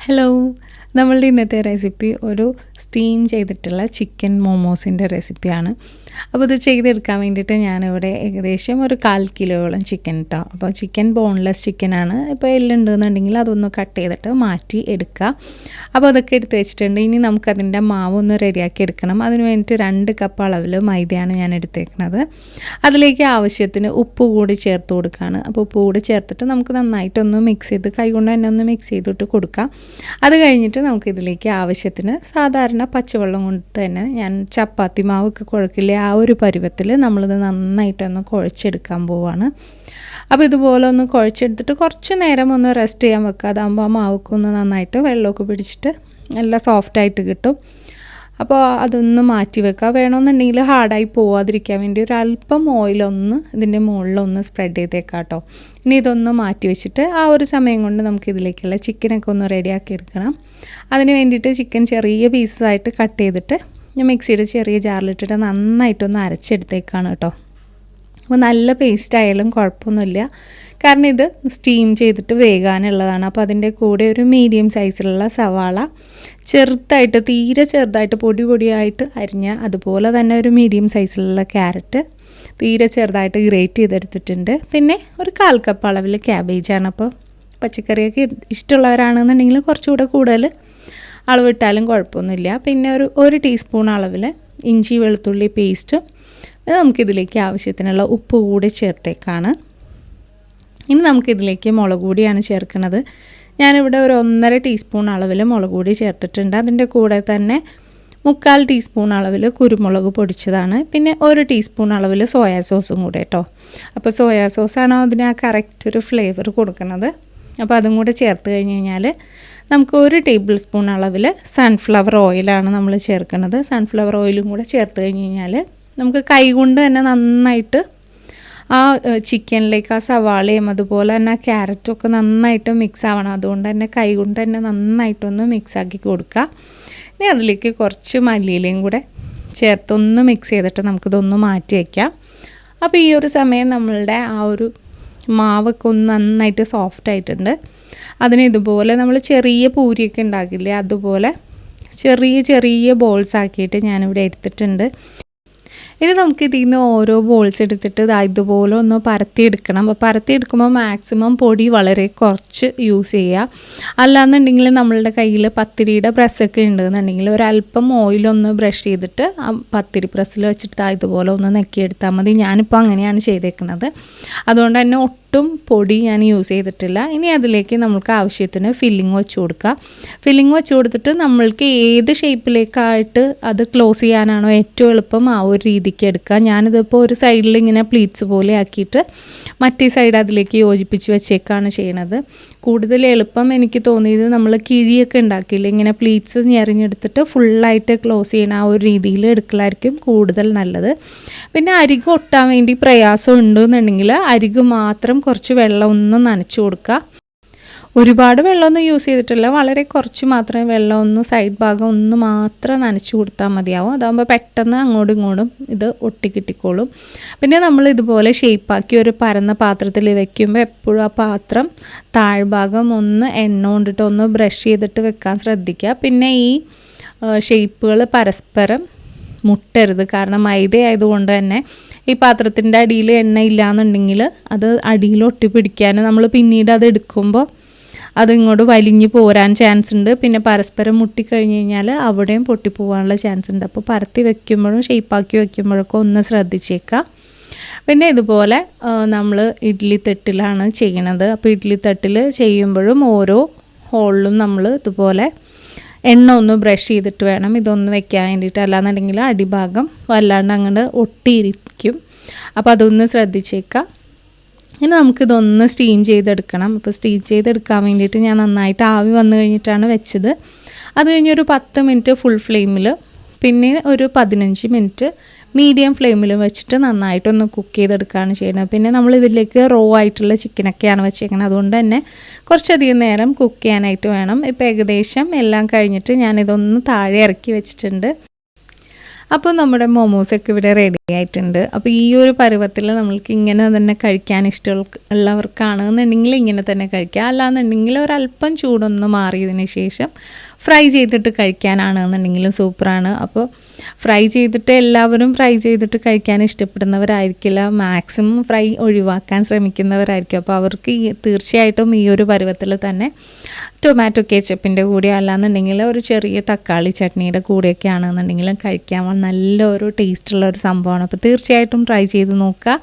Hello, നമ്മളുടെ ഇന്നത്തെ recipe ഒരു സ്റ്റീം ചെയ്തിട്ടുള്ള ചിക്കൻ മോമോസിൻ്റെ റെസിപ്പിയാണ്. അപ്പോൾ ഇത് ചെയ്തെടുക്കാൻ വേണ്ടിയിട്ട് ഞാനിവിടെ ഏകദേശം ഒരു 1/4 കിലോയോളം ചിക്കൻ ഇട്ടോ. അപ്പോൾ ചിക്കൻ ബോൺലെസ് ചിക്കനാണ്. ഇപ്പോൾ എല്ലുണ്ടെന്നുണ്ടെങ്കിൽ അതൊന്ന് കട്ട് ചെയ്തിട്ട് മാറ്റി എടുക്കുക. അപ്പോൾ അതൊക്കെ എടുത്ത് വെച്ചിട്ടുണ്ട്. ഇനി നമുക്കതിൻ്റെ മാവ് ഒന്ന് റെഡിയാക്കി എടുക്കണം. അതിന് വേണ്ടിയിട്ട് 2 കപ്പ് അളവിൽ മൈദയാണ് ഞാൻ എടുത്തേക്കുന്നത്. അതിലേക്ക് ആവശ്യത്തിന് ഉപ്പ് കൂടി ചേർത്ത് കൊടുക്കുകയാണ്. അപ്പോൾ ഉപ്പ് കൂടി ചേർത്തിട്ട് നമുക്ക് നന്നായിട്ടൊന്ന് മിക്സ് ചെയ്ത് കൈകൊണ്ട് തന്നെ ഒന്ന് മിക്സ് ചെയ്തിട്ട് കൊടുക്കാം. അത് കഴിഞ്ഞിട്ട് നമുക്കിതിലേക്ക് ആവശ്യത്തിന് സാധാരണ പച്ചവെള്ളം കൊണ്ട് തന്നെ ഞാൻ ചപ്പാത്തി മാവൊക്കെ കുഴക്കില്ലേ ആ ഒരു പരുവത്തിൽ നമ്മളിത് നന്നായിട്ടൊന്ന് കുഴച്ചെടുക്കാൻ പോവുകയാണ്. അപ്പോൾ ഇതുപോലെ ഒന്ന് കുഴച്ചെടുത്തിട്ട് കുറച്ച് നേരം ഒന്ന് റെസ്റ്റ് ചെയ്യാൻ വെക്കുക. അതാകുമ്പോൾ ആ മാവൊക്കെ ഒന്ന് നന്നായിട്ട് വെള്ളമൊക്കെ പിടിച്ചിട്ട് നല്ല സോഫ്റ്റായിട്ട് കിട്ടും. അപ്പോൾ അതൊന്ന് മാറ്റി വെക്കുക. വേണമെന്നുണ്ടെങ്കിൽ ഹാർഡായി പോവാതിരിക്കാൻ വേണ്ടി ഒരല്പം ഓയിലൊന്ന് ഇതിൻ്റെ മുകളിലൊന്ന് സ്പ്രെഡ് ചെയ്തേക്കാം കേട്ടോ. ഇനി ഇതൊന്ന് മാറ്റി വെച്ചിട്ട് ആ ഒരു സമയം കൊണ്ട് നമുക്കിതിലേക്കുള്ള ചിക്കനൊക്കെ ഒന്ന് റെഡിയാക്കി എടുക്കണം. അതിന് വേണ്ടിയിട്ട് ചിക്കൻ ചെറിയ പീസായിട്ട് കട്ട് ചെയ്തിട്ട് ഞാൻ മിക്സിയുടെ ചെറിയ ജാറിലിട്ടിട്ട് നന്നായിട്ടൊന്ന് അരച്ചെടുത്തേക്കാണ് കേട്ടോ. അപ്പോൾ നല്ല പേസ്റ്റ് ആയാലും കുഴപ്പമൊന്നുമില്ല, കാരണം ഇത് സ്റ്റീം ചെയ്തിട്ട് വേകാനുള്ളതാണ്. അപ്പോൾ അതിൻ്റെ കൂടെ ഒരു മീഡിയം സൈസിലുള്ള സവാള ചെറുതായിട്ട്, തീരെ ചെറുതായിട്ട് പൊടിയായിട്ട് അരിഞ്ഞ, അതുപോലെ തന്നെ ഒരു മീഡിയം സൈസിലുള്ള ക്യാരറ്റ് തീരെ ചെറുതായിട്ട് ഗ്രേറ്റ് ചെയ്തെടുത്തിട്ടുണ്ട്. പിന്നെ ഒരു 1/4 കപ്പ് അളവിൽ ക്യാബേജാണ്. അപ്പോൾ പച്ചക്കറിയൊക്കെ ഇഷ്ടമുള്ളവരാണെന്നുണ്ടെങ്കിൽ കുറച്ചുകൂടെ കൂടുതൽ അളവിട്ടാലും കുഴപ്പമൊന്നുമില്ല. പിന്നെ ഒരു ടീസ്പൂൺ അളവിൽ ഇഞ്ചി വെളുത്തുള്ളി പേസ്റ്റും നമുക്കിതിലേക്ക് ആവശ്യത്തിനുള്ള ഉപ്പ് കൂടി ചേർത്തേക്കാണ്. ഇനി നമുക്കിതിലേക്ക് മുളക് പൊടിയാണ് ചേർക്കുന്നത്. ഞാനിവിടെ ഒരു 1.5 ടീസ്പൂൺ അളവിൽ മുളക് പൊടി ചേർത്തിട്ടുണ്ട്. അതിൻ്റെ കൂടെ തന്നെ 3/4 ടീസ്പൂൺ അളവിൽ കുരുമുളക് പൊടിച്ചതാണ്. പിന്നെ 1 ടീസ്പൂൺ അളവിൽ സോയാ സോസും കൂടെ കേട്ടോ. അപ്പോൾ സോയാ സോസാണോ അതിന് ആ കറക്റ്റ് ഒരു ഫ്ലേവർ കൊടുക്കുന്നത്. അപ്പോൾ അതും കൂടെ ചേർത്ത് കഴിഞ്ഞ് കഴിഞ്ഞാൽ നമുക്ക് 1 ടേബിൾ സ്പൂൺ അളവിൽ സൺഫ്ലവർ ഓയിലാണ് നമ്മൾ ചേർക്കുന്നത്. സൺഫ്ലവർ ഓയിലും കൂടെ ചേർത്ത് കഴിഞ്ഞ് കഴിഞ്ഞാൽ നമുക്ക് കൈ കൊണ്ട് തന്നെ നന്നായിട്ട് ആ ചിക്കനിലേക്ക് ആ സവാളയും അതുപോലെ തന്നെ ആ ക്യാരറ്റൊക്കെ നന്നായിട്ട് മിക്സ് ആവണം. അതുകൊണ്ട് തന്നെ കൈ കൊണ്ട് തന്നെ നന്നായിട്ടൊന്ന് മിക്സാക്കി കൊടുക്കുക. ഇനി അതിലേക്ക് കുറച്ച് മല്ലിയിലയും കൂടെ ചേർത്തൊന്ന് മിക്സ് ചെയ്തിട്ട് നമുക്കിതൊന്ന് മാറ്റി വയ്ക്കാം. അപ്പോൾ ഈ ഒരു സമയം നമ്മളുടെ ആ ഒരു മാവൊക്കെ ഒന്ന് നന്നായിട്ട് സോഫ്റ്റ് ആയിട്ടുണ്ട്. അതിന് ഇതുപോലെ നമ്മൾ ചെറിയ പൂരിയൊക്കെ ഉണ്ടാക്കില്ലേ, അതുപോലെ ചെറിയ ബോൾസ് ആക്കിയിട്ട് ഞാനിവിടെ എടുത്തിട്ടുണ്ട്. ഇനി നമുക്ക് ഇതിൽ നിന്ന് ഓരോ ബോൾസ് എടുത്തിട്ട് ഇതുപോലെ ഒന്ന് പരത്തിയെടുക്കണം. അപ്പോൾ പരത്തിയെടുക്കുമ്പോൾ മാക്സിമം പൊടി വളരെ കുറച്ച് യൂസ് ചെയ്യുക. അല്ലാന്നുണ്ടെങ്കിൽ നമ്മളുടെ കയ്യിൽ പത്തിരിയുടെ പ്രസ്സൊക്കെ ഉണ്ടെന്നുണ്ടെങ്കിൽ ഒരല്പം ഓയിലൊന്ന് ബ്രഷ് ചെയ്തിട്ട് ആ പത്തിരി പ്രസ്സിൽ വെച്ചിട്ട് ഇതുപോലെ ഒന്ന് നെക്കിയെടുത്താൽ മതി. ഞാനിപ്പോൾ അങ്ങനെയാണ് ചെയ്തേക്കുന്നത്. അതുകൊണ്ട് തന്നെ ഒട്ടും പൊടി ഞാൻ യൂസ് ചെയ്തിട്ടില്ല. ഇനി അതിലേക്ക് നമുക്ക് ആവശ്യത്തിന് ഫില്ലിങ് വെച്ച് കൊടുക്കുക. ഫില്ലിങ് വെച്ച് കൊടുത്തിട്ട് നമ്മൾക്ക് ഏത് ഷേപ്പിലേക്കായിട്ട് അത് ക്ലോസ് ചെയ്യാനാണോ ഏറ്റവും എളുപ്പം ആ ഒരു രീതിക്ക് എടുക്കുക. ഞാനിതിപ്പോൾ ഒരു സൈഡിൽ ഇങ്ങനെ പ്ലീറ്റ്സ് പോലെ ആക്കിയിട്ട് മറ്റേ സൈഡ് അതിലേക്ക് യോജിപ്പിച്ച് വെച്ചേക്കാണ് ചെയ്യണത്. കൂടുതൽ എളുപ്പം എനിക്ക് തോന്നിയത് നമ്മൾ കിഴിയൊക്കെ ഉണ്ടാക്കിയില്ല, ഇങ്ങനെ പ്ലീറ്റ്സ് ഞെറിഞ്ഞെടുത്തിട്ട് ഫുള്ളായിട്ട് ക്ലോസ് ചെയ്യണ ആ ഒരു രീതിയിൽ എടുക്കലായിരിക്കും കൂടുതൽ നല്ലത്. പിന്നെ അരികു ഒട്ടാൻ വേണ്ടി പ്രയാസം ഉണ്ടെന്നുണ്ടെങ്കിൽ അരികു മാത്രം കുറച്ച് വെള്ളം ഒന്ന് നനച്ച് കൊടുക്കുക. ഒരുപാട് വെള്ളമൊന്നും യൂസ് ചെയ്തിട്ടില്ല, വളരെ കുറച്ച് മാത്രമേ വെള്ളം ഒന്ന് സൈഡ് ഭാഗം ഒന്ന് മാത്രം നനച്ച് കൊടുത്താൽ മതിയാവും. അതാകുമ്പോൾ പെട്ടെന്ന് അങ്ങോട്ടും ഇങ്ങോട്ടും ഇത് ഒട്ടിക്കിട്ടിക്കോളും. പിന്നെ നമ്മൾ ഇതുപോലെ ഷേപ്പാക്കി ഒരു പരന്ന പാത്രത്തിൽ വെക്കുമ്പോൾ എപ്പോഴും ആ പാത്രം താഴ്ഭാഗം ഒന്ന് എണ്ണ കൊണ്ടിട്ട് ഒന്ന് ബ്രഷ് ചെയ്തിട്ട് വെക്കാൻ ശ്രദ്ധിക്കുക. പിന്നെ ഈ ഷേപ്പുകൾ പരസ്പരം മുട്ടരുത്, കാരണം മൈദ ആയതുകൊണ്ട് തന്നെ ഈ പാത്രത്തിൻ്റെ അടിയിൽ എണ്ണ ഇല്ലയെന്നുണ്ടെങ്കിൽ അത് അടിയിൽ ഒട്ടിപ്പിടിക്കാൻ നമ്മൾ പിന്നീട് അത് എടുക്കുമ്പോൾ അതിങ്ങോട്ട് വലിഞ്ഞ് പോരാൻ ചാൻസ് ഉണ്ട്. പിന്നെ പരസ്പരം മുട്ടിക്കഴിഞ്ഞ് കഴിഞ്ഞാൽ അവിടെയും പൊട്ടിപ്പോകാനുള്ള ചാൻസ് ഉണ്ട്. അപ്പോൾ പരത്തി വെക്കുമ്പോഴും ഷേപ്പാക്കി വെക്കുമ്പോഴൊക്കെ ഒന്ന് ശ്രദ്ധിച്ചേക്കാം. പിന്നെ ഇതുപോലെ നമ്മൾ ഇഡ്ഡലി തട്ടിലാണ് ചെയ്യണത്. അപ്പോൾ ഇഡ്ഡലി തട്ടിൽ ചെയ്യുമ്പോഴും ഓരോ ഹോളിലും നമ്മൾ ഇതുപോലെ എണ്ണ ഒന്ന് ബ്രഷ് ചെയ്തിട്ട് വേണം ഇതൊന്ന് വെക്കാൻ വേണ്ടിയിട്ട്. അല്ലാന്നുണ്ടെങ്കിൽ അടിഭാഗം വല്ലാണ്ട് അങ്ങോട്ട് ഒട്ടിയിരിക്കും. അപ്പോൾ അതൊന്ന് ശ്രദ്ധിച്ചേക്കാം. ഇനി നമുക്കിതൊന്ന് സ്റ്റീം ചെയ്തെടുക്കണം. അപ്പോൾ സ്റ്റീം ചെയ്തെടുക്കാൻ വേണ്ടിയിട്ട് ഞാൻ നന്നായിട്ട് ആവി വന്നു കഴിഞ്ഞിട്ടാണ് വെച്ചത്. അത് കഴിഞ്ഞൊരു 10 മിനിറ്റ് ഫുൾ ഫ്ലെയിമിൽ, പിന്നെ ഒരു 15 മിനിറ്റ് മീഡിയം ഫ്ലെയിമിൽ വെച്ചിട്ട് നന്നായിട്ടൊന്ന് കുക്ക് ചെയ്തെടുക്കുകയാണ് ചെയ്യുന്നത്. പിന്നെ നമ്മൾ ഇതിലേക്ക് റോ ആയിട്ടുള്ള ചിക്കനൊക്കെയാണ് വെച്ചേക്കുന്നത്. അതുകൊണ്ട് തന്നെ കുറച്ചധികം നേരം കുക്ക് ചെയ്യാനായിട്ട് വേണം. ഇപ്പോൾ ഏകദേശം എല്ലാം കഴിഞ്ഞിട്ട് ഞാനിതൊന്ന് താഴെ ഇറക്കി വെച്ചിട്ടുണ്ട്. അപ്പോൾ നമ്മുടെ മോമോസൊക്കെ ഇവിടെ റെഡി ആയിട്ടുണ്ട്. അപ്പോൾ ഈ ഒരു പരുവത്തിൽ നമ്മൾക്ക് ഇങ്ങനെ തന്നെ കഴിക്കാൻ ഇഷ്ടമുള്ളവർക്കാണെന്നുണ്ടെങ്കിൽ ഇങ്ങനെ തന്നെ കഴിക്കാം. അല്ലാന്നുണ്ടെങ്കിൽ ഒരല്പം ചൂടൊന്ന് മാറിയതിന് ശേഷം ഫ്രൈ ചെയ്തിട്ട് കഴിക്കാനാണെന്നുണ്ടെങ്കിലും സൂപ്പറാണ്. അപ്പോൾ ഫ്രൈ ചെയ്തിട്ട് എല്ലാവരും ഫ്രൈ ചെയ്തിട്ട് കഴിക്കാൻ ഇഷ്ടപ്പെടുന്നവരായിരിക്കില്ല, മാക്സിമം ഫ്രൈ ഒഴിവാക്കാൻ ശ്രമിക്കുന്നവരായിരിക്കും. അപ്പോൾ അവർക്ക് തീർച്ചയായിട്ടും ഈ ഒരു പരുവത്തിൽ തന്നെ ടൊമാറ്റോ കെച്ചപ്പിൻ്റെ കൂടെ അല്ലാന്നുണ്ടെങ്കിൽ ഒരു ചെറിയ തക്കാളി ചട്നിയുടെ കൂടെയൊക്കെ ആണെന്നുണ്ടെങ്കിലും കഴിക്കാൻ നല്ലൊരു ടേസ്റ്റുള്ള ഒരു സംഭവമാണ്. അപ്പോൾ തീർച്ചയായിട്ടും ട്രൈ ചെയ്ത് നോക്കുക.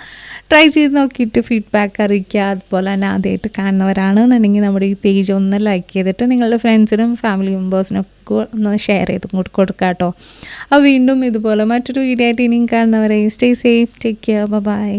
ട്രൈ ചെയ്ത് നോക്കിയിട്ട് ഫീഡ്ബാക്ക് അറിയിക്കുക. അതുപോലെ തന്നെ ആദ്യമായിട്ട് കാണുന്നവരാണെന്നുണ്ടെങ്കിൽ നമ്മുടെ ഈ പേജ് ഒന്ന് ലൈക്ക് ചെയ്തിട്ട് നിങ്ങളുടെ ഫ്രണ്ട്സിനും ഫാമിലി മെമ്പേഴ്സിനൊക്കെ ഒന്ന് ഷെയർ ചെയ്ത് കൊടുക്കുക കേട്ടോ. അപ്പോൾ വീണ്ടും ഇതുപോലെ മറ്റൊരു വീഡിയോ ആയിട്ട് ഇനിയും കാണുന്നവരെ stay safe, take care, by.